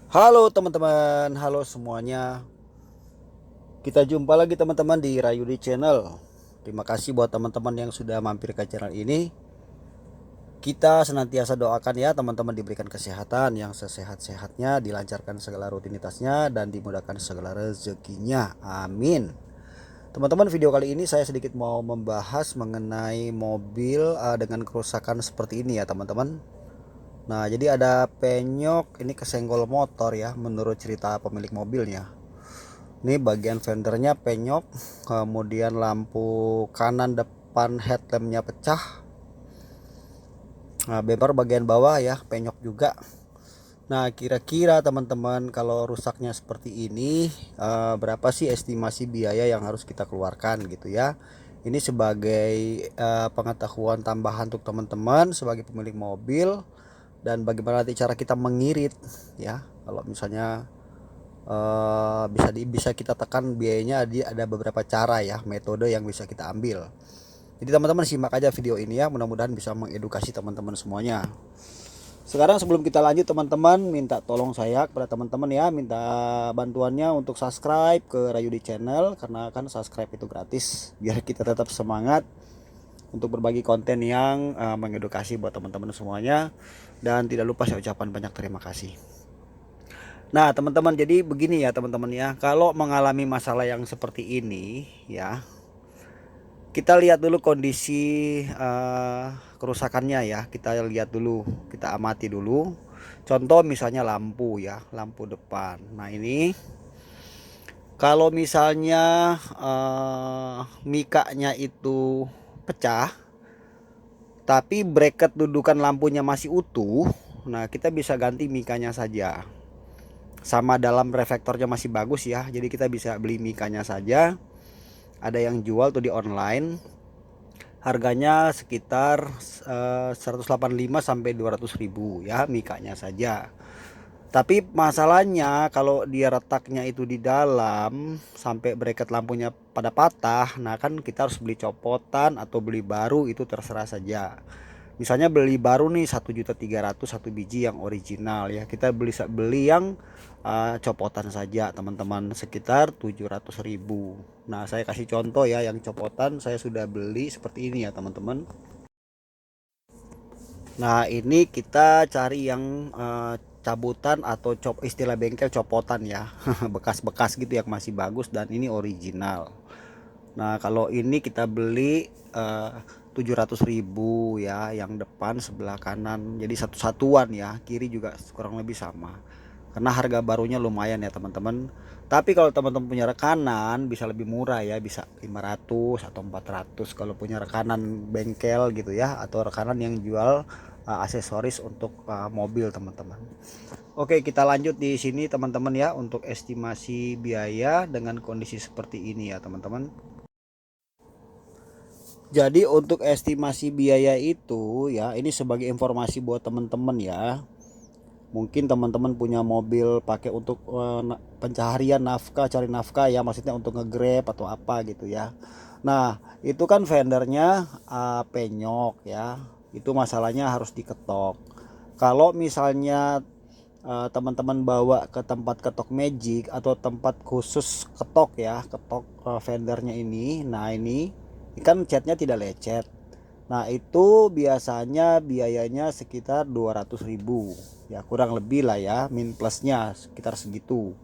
Halo teman-teman, halo semuanya. Kita jumpa lagi teman-teman di Rayudi Channel. Terima kasih buat teman-teman yang sudah mampir ke channel ini. Kita senantiasa doakan ya teman-teman diberikan kesehatan yang sesehat-sehatnya, dilancarkan segala rutinitasnya dan dimudahkan segala rezekinya. Amin. Teman-teman, video kali ini saya sedikit mau membahas mengenai mobil dengan kerusakan seperti ini ya teman-teman. Nah, jadi ada penyok ini kesenggol motor ya menurut cerita pemilik mobilnya. Ini bagian fendernya penyok, kemudian lampu kanan depan headlampnya pecah. Nah, bumper bagian bawah ya penyok juga. Nah, kira-kira teman-teman kalau rusaknya seperti ini, berapa sih estimasi biaya yang harus kita keluarkan gitu ya? Ini sebagai pengetahuan tambahan untuk teman-teman sebagai pemilik mobil, dan bagaimana nanti cara kita mengirit ya. Kalau misalnya bisa kita tekan biayanya, ada beberapa cara ya, metode yang bisa kita ambil. Jadi teman-teman simak aja video ini ya, mudah-mudahan bisa mengedukasi teman-teman semuanya. Sekarang sebelum kita lanjut teman-teman, minta tolong saya kepada teman-teman ya, minta bantuannya untuk subscribe ke Rayudi Channel, karena kan subscribe itu gratis biar kita tetap semangat untuk berbagi konten yang mengedukasi buat teman-teman semuanya. Dan tidak lupa saya ucapkan banyak terima kasih. Nah teman-teman, jadi begini ya teman-teman ya, kalau mengalami masalah yang seperti ini ya, kita lihat dulu kondisi kerusakannya ya, kita lihat dulu, kita amati dulu. Contoh misalnya lampu ya, lampu depan. Nah ini kalau misalnya mikanya itu pecah tapi bracket dudukan lampunya masih utuh, nah kita bisa ganti mikanya saja. Sama dalam reflektornya masih bagus ya, jadi kita bisa beli mikanya saja. Ada yang jual tuh di online, harganya sekitar 185 sampai 200 ribu ya mikanya saja. Tapi masalahnya kalau dia retaknya itu di dalam sampai bracket lampunya pada patah, nah kan kita harus beli copotan atau beli baru, itu terserah saja. Misalnya beli baru nih 1.300.000 satu biji yang original ya, kita beli yang copotan saja teman-teman, sekitar 700 ribu. Nah saya kasih contoh ya, yang copotan saya sudah beli seperti ini ya teman-teman. Nah ini kita cari yang cabutan atau istilah bengkel copotan ya, bekas-bekas gitu yang masih bagus dan ini original. Nah kalau ini kita beli 700 ribu ya, yang depan sebelah kanan, jadi satu satuan ya, kiri juga kurang lebih sama. Karena harga barunya lumayan ya teman-teman. Tapi kalau teman-teman punya rekanan bisa lebih murah ya, bisa 500 atau 400 kalau punya rekanan bengkel gitu ya, atau rekanan yang jual aksesoris untuk mobil teman-teman. Oke, kita lanjut di sini teman-teman ya, untuk estimasi biaya dengan kondisi seperti ini ya teman-teman. Jadi untuk estimasi biaya itu ya, ini sebagai informasi buat teman-teman ya. Mungkin teman-teman punya mobil pakai untuk pencaharian nafkah, cari nafkah ya, maksudnya untuk nge-grab atau apa gitu ya. Nah, itu kan vendornya penyok ya. Itu masalahnya harus diketok. Kalau misalnya teman-teman bawa ke tempat ketok magic atau tempat khusus ketok ya, ketok vendornya ini. Nah, ini kan catnya tidak lecet. Nah itu biasanya biayanya sekitar 200 ribu ya, kurang lebih lah ya, min plusnya sekitar segitu.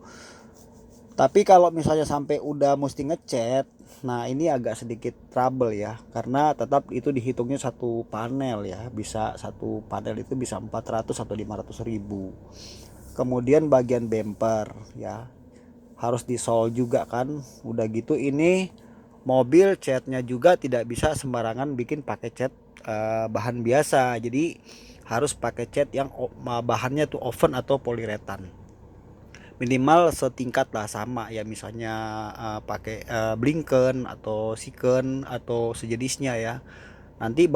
Tapi kalau misalnya sampai udah mesti ngecat, nah ini agak sedikit trouble ya, karena tetap itu dihitungnya satu panel ya, bisa satu panel itu bisa 400 atau 500 ribu. Kemudian bagian bumper ya harus disol juga kan. Udah gitu ini mobil catnya juga tidak bisa sembarangan bikin pakai cat bahan biasa, jadi harus pakai cat yang bahannya tuh oven atau poliuretan, minimal setingkat lah sama ya, misalnya pakai Blinken atau Siken atau sejenisnya ya. Nanti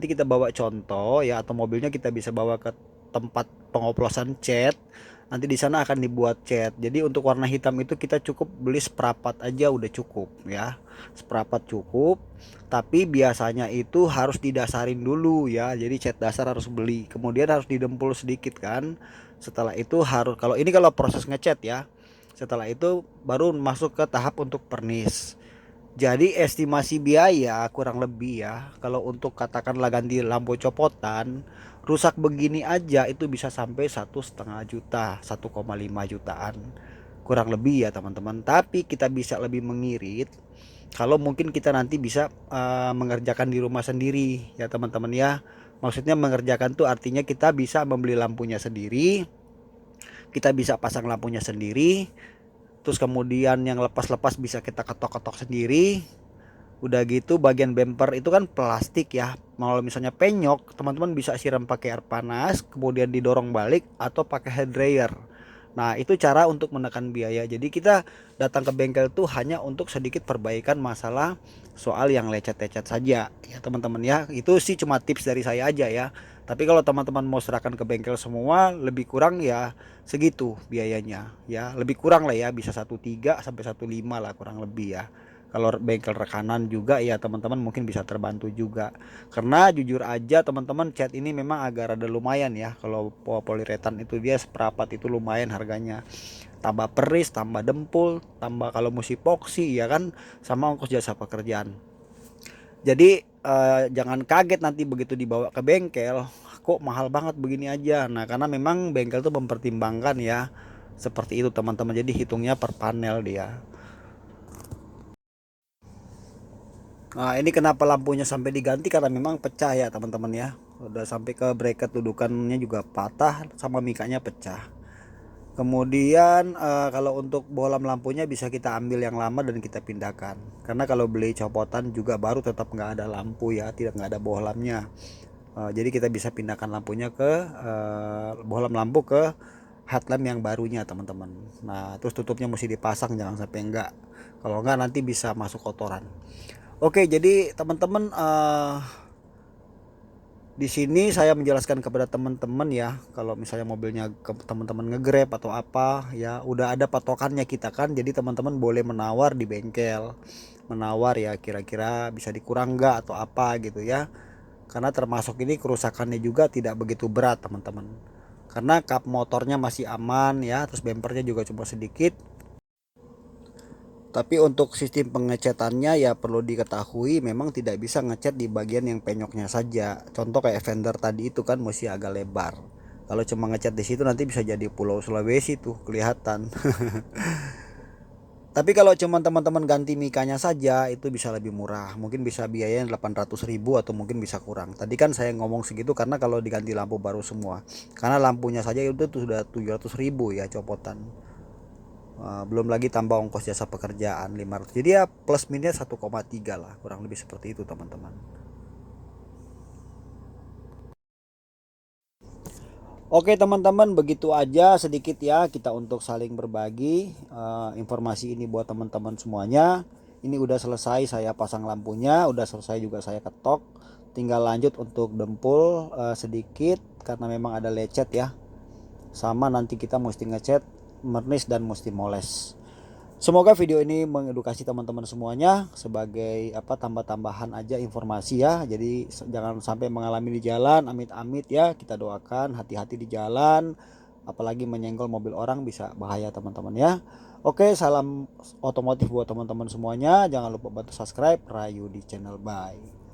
kita bawa contoh ya, atau mobilnya kita bisa bawa ke tempat pengoplosan cat. nanti di sana akan dibuat cat. Jadi untuk warna hitam itu kita cukup beli seprapat aja udah cukup ya, seprapat cukup. Tapi biasanya itu harus didasarin dulu ya, jadi cat dasar harus beli, kemudian harus didempul sedikit kan. Setelah itu harus, kalau ini kalau proses ngecat ya, setelah itu baru masuk ke tahap untuk pernis. Jadi estimasi biaya kurang lebih ya, kalau untuk katakanlah ganti lampu copotan rusak begini aja itu bisa sampai 1,5 juta, 1,5 jutaan kurang lebih ya teman-teman. Tapi kita bisa lebih mengirit kalau mungkin kita nanti bisa mengerjakan di rumah sendiri ya teman-teman ya. Maksudnya mengerjakan tuh artinya kita bisa membeli lampunya sendiri, kita bisa pasang lampunya sendiri, terus kemudian yang lepas-lepas bisa kita ketok-ketok sendiri. Udah gitu bagian bumper itu kan plastik ya, kalau misalnya penyok teman-teman bisa siram pakai air panas kemudian didorong balik atau pakai head dryer. Nah itu cara untuk menekan biaya. Jadi kita datang ke bengkel tuh hanya untuk sedikit perbaikan masalah soal yang lecet-lecet saja ya teman-teman ya. Itu sih cuma tips dari saya aja ya. Tapi kalau teman-teman mau serahkan ke bengkel semua lebih kurang ya segitu biayanya ya, lebih kurang lah ya, bisa 1,3 sampai 1,5 lah kurang lebih ya. Kalau bengkel rekanan juga ya teman-teman mungkin bisa terbantu juga. Karena jujur aja teman-teman, cat ini memang agak rada lumayan ya. Kalau poliuretan itu dia seperempat itu lumayan harganya. Tambah peris, tambah dempul, tambah kalau mesti epoxy ya kan, sama ongkos jasa pekerjaan. Jadi jangan kaget nanti begitu dibawa ke bengkel, kok mahal banget begini aja. Nah karena memang bengkel tuh mempertimbangkan ya seperti itu teman-teman. Jadi hitungnya per panel dia. Nah, ini kenapa lampunya sampai diganti karena memang pecah ya teman-teman ya. Udah sampai ke bracket dudukannya juga patah sama mikanya pecah. Kemudian kalau untuk bohlam lampunya bisa kita ambil yang lama dan kita pindahkan. Karena kalau beli copotan juga baru tetap nggak ada lampu ya, tidak nggak ada bohlamnya. Jadi kita bisa pindahkan lampunya ke bohlam lampu ke headlamp yang barunya teman-teman. Nah terus tutupnya mesti dipasang, jangan sampai enggak. Kalau enggak nanti bisa masuk kotoran. Oke, jadi teman-teman di sini saya menjelaskan kepada teman-teman ya, kalau misalnya mobilnya teman-teman nge-grab atau apa ya, udah ada patokannya kita kan. Jadi teman-teman boleh menawar di bengkel, menawar ya kira-kira bisa dikurang nggak atau apa gitu ya. Karena termasuk ini kerusakannya juga tidak begitu berat teman-teman. Karena kap motornya masih aman ya, terus bempernya juga cuma sedikit. Tapi untuk sistem pengecatannya ya perlu diketahui memang tidak bisa ngecat di bagian yang penyoknya saja. Contoh kayak fender tadi itu kan mesti agak lebar. Kalau cuma ngecat di situ nanti bisa jadi Pulau Sulawesi tuh kelihatan. Tapi kalau cuma teman-teman ganti mikanya saja itu bisa lebih murah. Mungkin bisa biayanya 800.000 atau mungkin bisa kurang. Tadi kan saya ngomong segitu karena kalau diganti lampu baru semua. Karena lampunya saja itu tuh sudah 700.000 ya copotan. Belum lagi tambah ongkos jasa pekerjaan 500. Jadi ya plus minus 1,3 lah, kurang lebih seperti itu teman-teman. Oke teman-teman, begitu aja sedikit ya kita untuk saling berbagi informasi ini buat teman-teman semuanya. Ini udah selesai saya pasang lampunya, udah selesai juga saya ketok. Tinggal lanjut untuk dempul sedikit karena memang ada lecet ya. Sama nanti kita mesti ngecat, mernis dan mesti moles. Semoga video ini mengedukasi teman-teman semuanya sebagai apa, tambah-tambahan aja informasi ya. Jadi jangan sampai mengalami di jalan, amit-amit ya. Kita doakan hati-hati di jalan, apalagi menyenggol mobil orang bisa bahaya teman-teman ya. Oke, salam otomotif buat teman-teman semuanya. Jangan lupa bantu subscribe Rayu di channel. Bye.